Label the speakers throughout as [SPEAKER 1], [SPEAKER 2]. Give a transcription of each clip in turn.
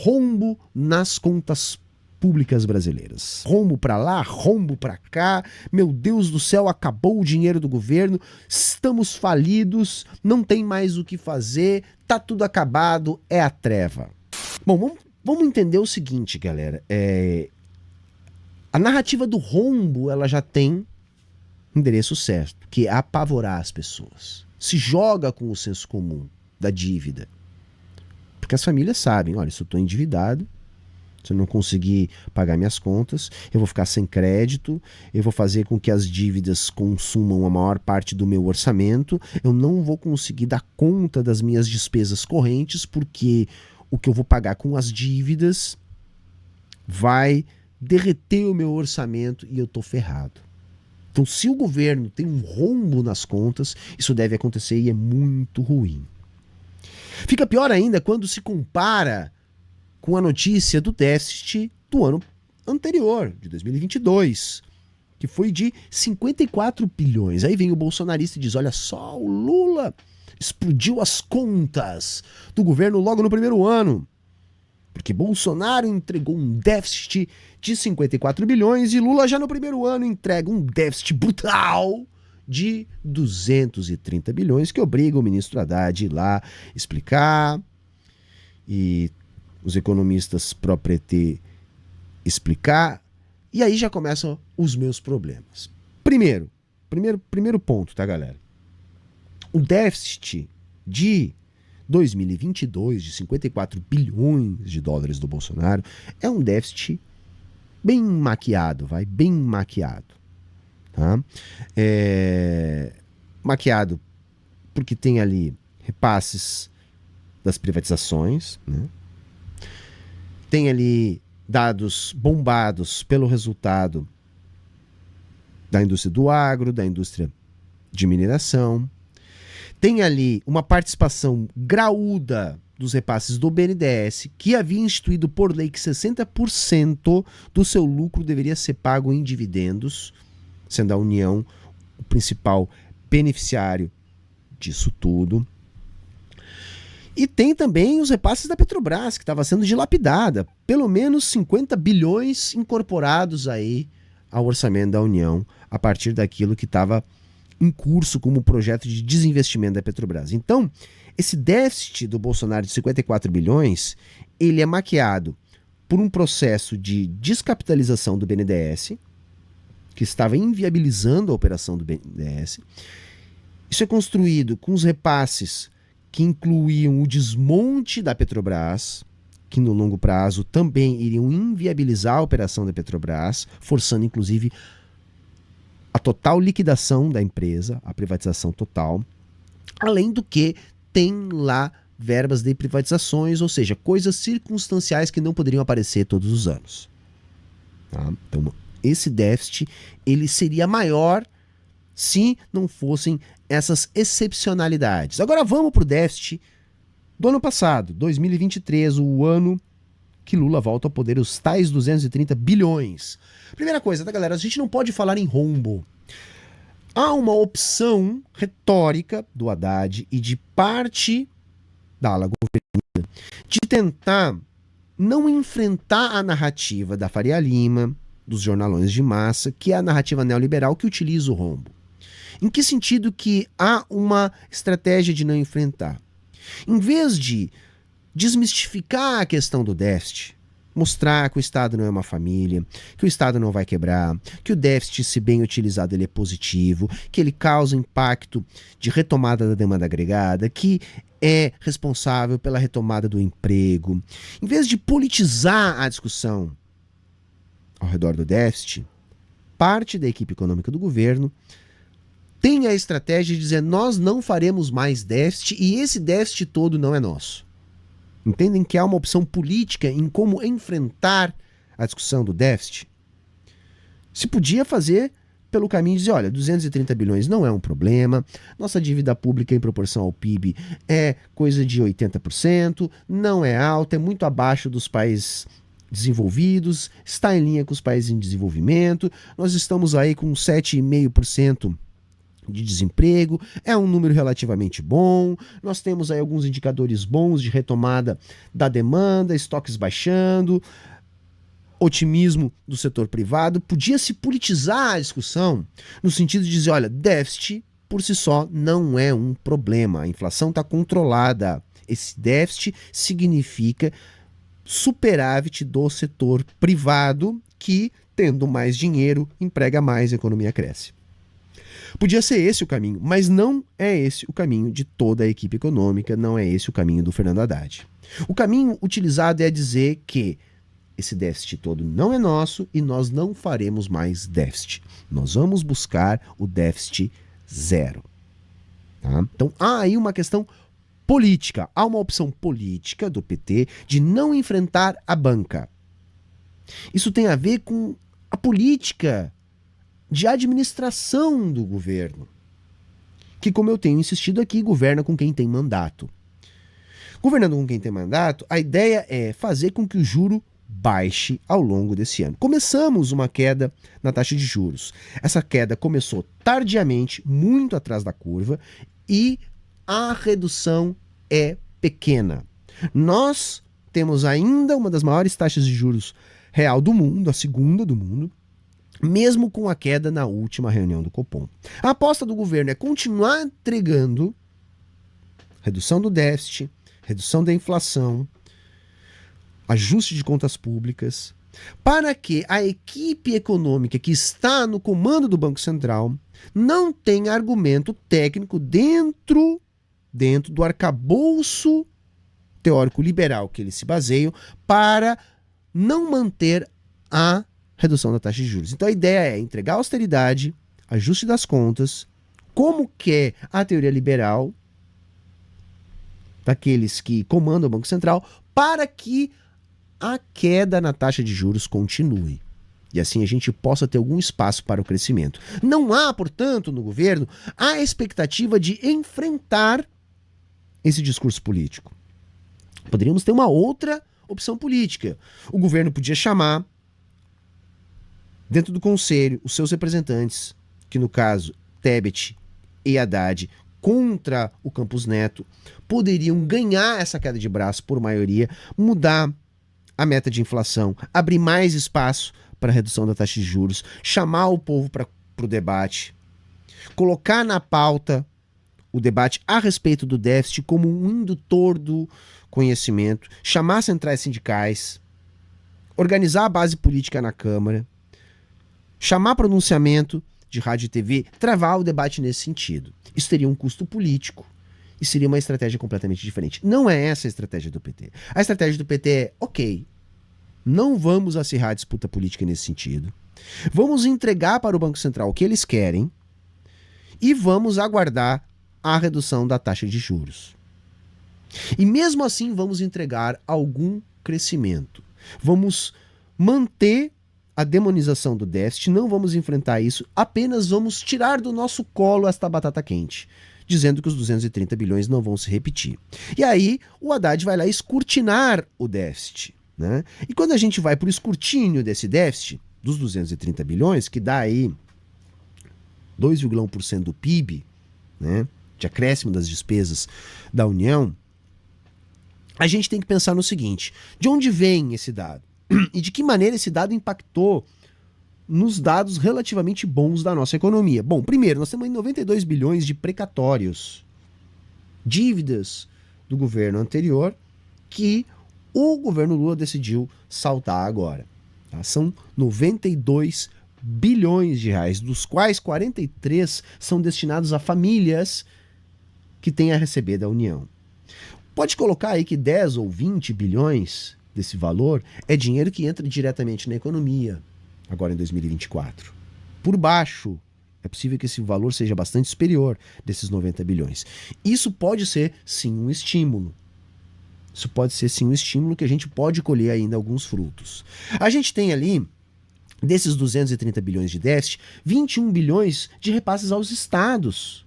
[SPEAKER 1] rombo nas contas públicas brasileiras. Rombo para lá, rombo para cá, meu Deus do céu, acabou o dinheiro do governo, estamos falidos, não tem mais o que fazer, tá tudo acabado, é a treva. Bom, vamos entender o seguinte, galera, a narrativa do rombo, ela já tem endereço certo, que é apavorar as pessoas. Se joga com o senso comum da dívida. Porque as famílias sabem, olha, se eu estou endividado, se eu não conseguir pagar minhas contas, eu vou ficar sem crédito, eu vou fazer com que as dívidas consumam a maior parte do meu orçamento, eu não vou conseguir dar conta das minhas despesas correntes, porque o que eu vou pagar com as dívidas vai derreter o meu orçamento e eu estou ferrado. Então, se o governo tem um rombo nas contas, isso deve acontecer e é muito ruim. Fica pior ainda quando se compara com a notícia do déficit do ano anterior, de 2022, que foi de 54 bilhões. Aí vem o bolsonarista e diz, olha só, o Lula explodiu as contas do governo logo no primeiro ano, porque Bolsonaro entregou um déficit de 54 bilhões e Lula já no primeiro ano entrega um déficit brutal de 230 bilhões, que obriga o ministro Haddad a ir lá explicar, e os economistas pró-PT explicar, e aí já começam os meus problemas. Primeiro ponto, tá, galera? O déficit de 2022 de 54 bilhões de dólares do Bolsonaro é um déficit bem maquiado, bem maquiado. Tá? Maquiado porque tem ali repasses das privatizações, né? Tem ali dados bombados pelo resultado da indústria do agro, da indústria de mineração. Tem ali uma participação graúda dos repasses do BNDES, que havia instituído por lei que 60% do seu lucro deveria ser pago em dividendos, sendo a União o principal beneficiário disso tudo. E tem também os repasses da Petrobras, que estava sendo dilapidada. Pelo menos 50 bilhões incorporados aí ao orçamento da União, a partir daquilo que estava em curso como projeto de desinvestimento da Petrobras. Então, esse déficit do Bolsonaro de 54 bilhões, ele é maquiado por um processo de descapitalização do BNDES, que estava inviabilizando a operação do BNDES. Isso é construído com os repasses que incluíam o desmonte da Petrobras, que no longo prazo também iriam inviabilizar a operação da Petrobras, forçando inclusive a total liquidação da empresa, a privatização total, além do que tem lá verbas de privatizações, ou seja, coisas circunstanciais que não poderiam aparecer todos os anos. Tá? Então, esse déficit ele seria maior se não fossem essas excepcionalidades. Agora vamos para o déficit do ano passado, 2023, o ano que Lula volta ao poder, os tais 230 bilhões. Primeira coisa, tá, galera? A gente não pode falar em rombo. Há uma opção retórica do Haddad e de parte da ala governista de tentar não enfrentar a narrativa da Faria Lima, dos jornalões de massa, que é a narrativa neoliberal que utiliza o rombo. Em que sentido que há uma estratégia de não enfrentar? Em vez de desmistificar a questão do déficit, mostrar que o Estado não é uma família, que o Estado não vai quebrar, que o déficit, se bem utilizado, ele é positivo, que ele causa impacto de retomada da demanda agregada, que é responsável pela retomada do emprego. Em vez de politizar a discussão ao redor do déficit, parte da equipe econômica do governo tem a estratégia de dizer nós não faremos mais déficit e esse déficit todo não é nosso. Entendem que há uma opção política em como enfrentar a discussão do déficit? Se podia fazer pelo caminho de dizer, olha, 230 bilhões não é um problema, nossa dívida pública em proporção ao PIB é coisa de 80%, não é alta, é muito abaixo dos países desenvolvidos, está em linha com os países em desenvolvimento, nós estamos aí com 7,5% de desemprego, é um número relativamente bom, nós temos aí alguns indicadores bons de retomada da demanda, estoques baixando, otimismo do setor privado. Podia se politizar a discussão no sentido de dizer, olha, déficit por si só não é um problema, a inflação está controlada, esse déficit significa superávit do setor privado que, tendo mais dinheiro, emprega mais, a economia cresce. Podia ser esse o caminho, mas não é esse o caminho de toda a equipe econômica, não é esse o caminho do Fernando Haddad. O caminho utilizado é dizer que esse déficit todo não é nosso e nós não faremos mais déficit. Nós vamos buscar o déficit zero. Tá? Então há aí uma questão política, há uma opção política do PT de não enfrentar a banca. Isso tem a ver com a política de administração do governo, que, como eu tenho insistido aqui, governa com quem tem mandato. Governando com quem tem mandato, a ideia é fazer com que o juro baixe ao longo desse ano. Começamos uma queda na taxa de juros. Essa queda começou tardiamente, muito atrás da curva, e a redução é pequena. Nós temos ainda uma das maiores taxas de juros real do mundo, a segunda do mundo, mesmo com a queda na última reunião do Copom. A aposta do governo é continuar entregando redução do déficit, redução da inflação, ajuste de contas públicas, para que a equipe econômica que está no comando do Banco Central não tenha argumento técnico dentro do arcabouço teórico liberal que eles se baseiam para não manter a redução da taxa de juros. Então a ideia é entregar austeridade, ajuste das contas, como que é a teoria liberal daqueles que comandam o Banco Central, para que a queda na taxa de juros continue. E assim a gente possa ter algum espaço para o crescimento. Não há, portanto, no governo, a expectativa de enfrentar esse discurso político. Poderíamos ter uma outra opção política. O governo podia chamar dentro do conselho os seus representantes, que no caso Tebet e Haddad, contra o Campos Neto, poderiam ganhar essa queda de braço por maioria, mudar a meta de inflação, abrir mais espaço para a redução da taxa de juros, chamar o povo para o debate, colocar na pauta o debate a respeito do déficit como um indutor do conhecimento, chamar centrais sindicais, organizar a base política na Câmara, chamar pronunciamento de rádio e TV, travar o debate nesse sentido. Isso teria um custo político e seria uma estratégia completamente diferente. Não é essa a estratégia do PT. A estratégia do PT é, ok, não vamos acirrar a disputa política nesse sentido, vamos entregar para o Banco Central o que eles querem e vamos aguardar a redução da taxa de juros. E mesmo assim vamos entregar algum crescimento. Vamos manter a demonização do déficit, não vamos enfrentar isso, apenas vamos tirar do nosso colo esta batata quente, dizendo que os 230 bilhões não vão se repetir. E aí o Haddad vai lá escrutinar o déficit, né? E quando a gente vai para o escrutínio desse déficit, dos 230 bilhões, que dá aí 2,1% do PIB, né, de acréscimo das despesas da União, a gente tem que pensar no seguinte: de onde vem esse dado? E de que maneira esse dado impactou nos dados relativamente bons da nossa economia? Bom, primeiro, nós temos aí 92 bilhões de precatórios, dívidas do governo anterior, que o governo Lula decidiu saltar agora. Tá? São 92 bilhões de reais, dos quais 43 são destinados a famílias que têm a receber da União. Pode colocar aí que 10 ou 20 bilhões desse valor é dinheiro que entra diretamente na economia, agora em 2024. Por baixo, é possível que esse valor seja bastante superior desses 90 bilhões. Isso pode ser, sim, um estímulo. Isso pode ser, sim, um estímulo que a gente pode colher ainda alguns frutos. A gente tem ali, desses 230 bilhões de déficit, 21 bilhões de repasses aos estados.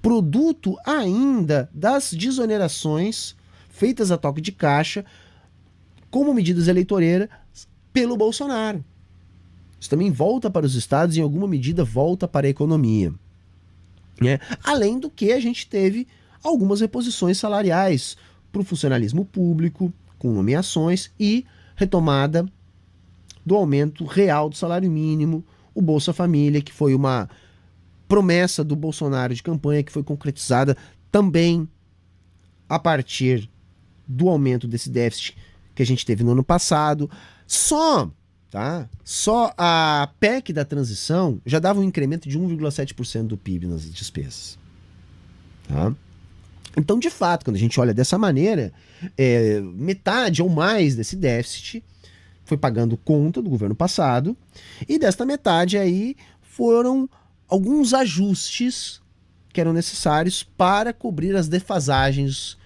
[SPEAKER 1] Produto ainda das desonerações feitas a toque de caixa como medidas eleitoreiras pelo Bolsonaro. Isso também volta para os estados e em alguma medida volta para a economia. né? Além do que a gente teve algumas reposições salariais para o funcionalismo público, com nomeações e retomada do aumento real do salário mínimo, o Bolsa Família, que foi uma promessa do Bolsonaro de campanha que foi concretizada também a partir do aumento desse déficit que a gente teve no ano passado. Só a PEC da transição já dava um incremento de 1,7% do PIB nas despesas. Tá? Então, de fato, quando a gente olha dessa maneira, metade ou mais desse déficit foi pagando conta do governo passado, e desta metade aí foram alguns ajustes que eram necessários para cobrir as defasagens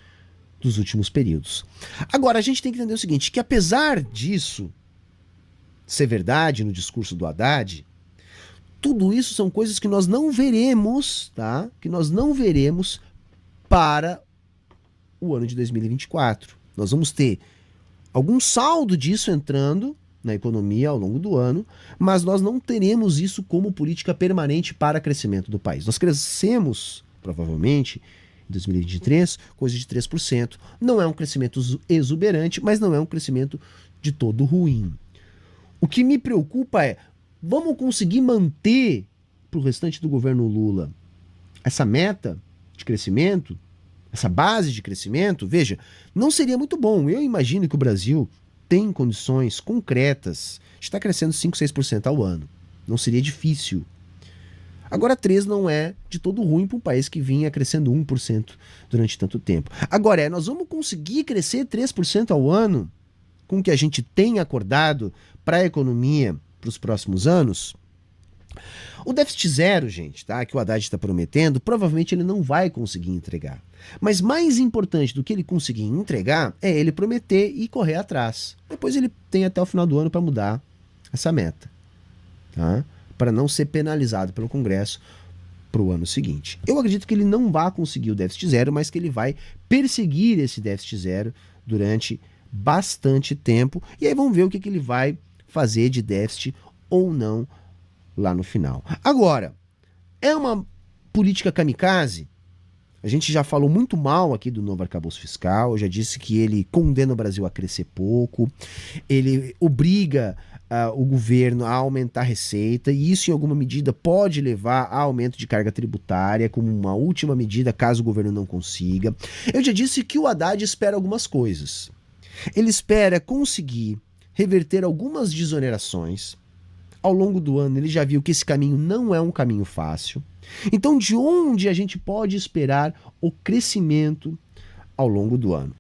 [SPEAKER 1] dos últimos períodos. Agora, a gente tem que entender o seguinte, que apesar disso ser verdade no discurso do Haddad, tudo isso são coisas que nós não veremos, tá? Que nós não veremos para o ano de 2024. Nós vamos ter algum saldo disso entrando na economia ao longo do ano, mas nós não teremos isso como política permanente para crescimento do país. Nós crescemos, provavelmente, em 2023, coisa de 3%. Não é um crescimento exuberante, mas não é um crescimento de todo ruim. O que me preocupa é, vamos conseguir manter para o restante do governo Lula essa meta de crescimento, essa base de crescimento? Veja, não seria muito bom. Eu imagino que o Brasil tem condições concretas de estar crescendo 5, 6% ao ano. Não seria difícil. Agora, 3 não é de todo ruim para um país que vinha crescendo 1% durante tanto tempo. Agora, nós vamos conseguir crescer 3% ao ano com o que a gente tem acordado para a economia para os próximos anos? O déficit zero, gente, tá, que o Haddad está prometendo, provavelmente ele não vai conseguir entregar. Mas mais importante do que ele conseguir entregar é ele prometer e correr atrás. Depois ele tem até o final do ano para mudar essa meta, tá? Para não ser penalizado pelo Congresso para o ano seguinte. Eu acredito que ele não vai conseguir o déficit zero, mas que ele vai perseguir esse déficit zero durante bastante tempo. E aí vamos ver o que ele vai fazer de déficit ou não lá no final. Agora, é uma política kamikaze? A gente já falou muito mal aqui do novo arcabouço fiscal, eu já disse que ele condena o Brasil a crescer pouco, ele obriga o governo a aumentar a receita, e isso em alguma medida pode levar a aumento de carga tributária, como uma última medida caso o governo não consiga. Eu já disse que o Haddad espera algumas coisas. Ele espera conseguir reverter algumas desonerações. Ao longo do ano ele já viu que esse caminho não é um caminho fácil. Então, de onde a gente pode esperar o crescimento ao longo do ano?